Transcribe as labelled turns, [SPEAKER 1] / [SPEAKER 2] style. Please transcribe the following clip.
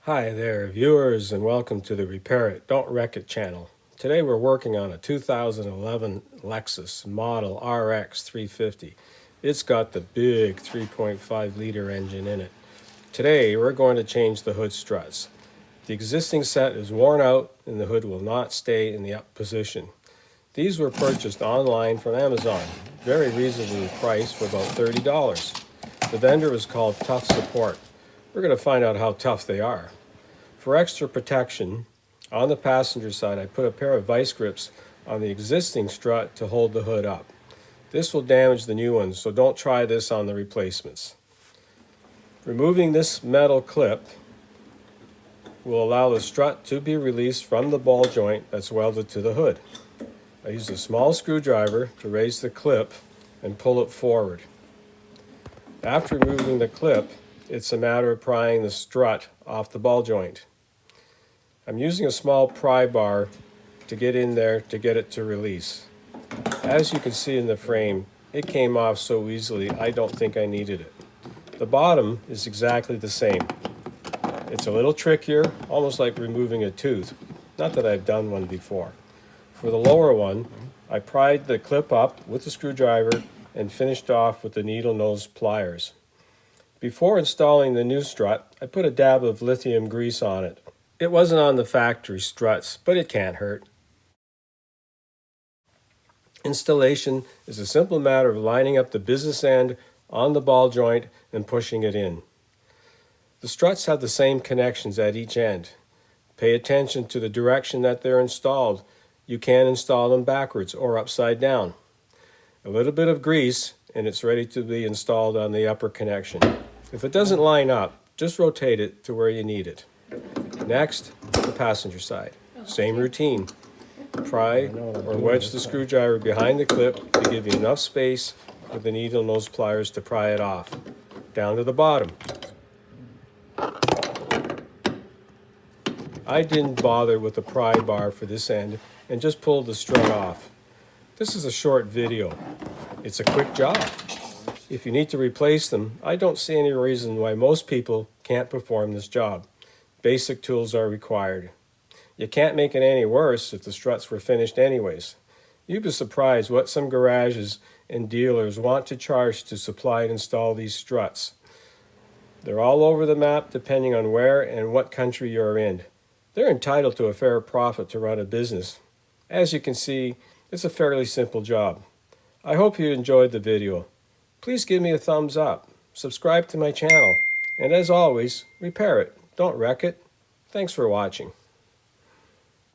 [SPEAKER 1] Hi there, viewers, and welcome to the Repair It, Don't Wreck It channel. Today we're working on a 2011 Lexus model RX 350. It's got the big 3.5 liter engine in it. Today we're going to change the hood struts. The existing set is worn out and the hood will not stay in the up position. These were purchased online from Amazon, very reasonably priced for about $30. The vendor is called Tuff Support. We're going to find out how tough they are. For extra protection, on the passenger side I put a pair of vice grips on the existing strut to hold the hood up. This will damage the new ones, so don't try this on the replacements. Removing this metal clip will allow the strut to be released from the ball joint that's welded to the hood. I used a small screwdriver to raise the clip and pull it forward. After removing the clip, it's a matter of prying the strut off the ball joint. I'm using a small pry bar to get in there to get it to release. As you can see in the frame, it came off so easily I don't think I needed it. The bottom is exactly the same. It's a little trickier, almost like removing a tooth. Not that I've done one before. For the lower one, I pried the clip up with the screwdriver and finished off with the needle nose pliers. Before installing the new strut, I put a dab of lithium grease on it. It wasn't on the factory struts, but it can't hurt. Installation is a simple matter of lining up the business end on the ball joint and pushing it in. The struts have the same connections at each end. Pay attention to the direction that they're installed. You can install them backwards or upside down. A little bit of grease and it's ready to be installed on the upper connection. If it doesn't line up, just rotate it to where you need it. Next, the passenger side. Same routine. Pry or wedge the screwdriver behind the clip to give you enough space for the needle nose pliers to pry it off. Down to the bottom. I didn't bother with the pry bar for this end and just pulled the strut off. This is a short video. It's a quick job. If you need to replace them, I don't see any reason why most people can't perform this job. Basic tools are required. You can't make it any worse if the struts were finished anyways. You'd be surprised what some garages and dealers want to charge to supply and install these struts. They're all over the map depending on where and what country you're in. They're entitled to a fair profit to run a business. As you can see, it's a fairly simple job. I hope you enjoyed the video. Please give me a thumbs up, subscribe to my channel, and as always, repair it, don't wreck it. Thanks for watching.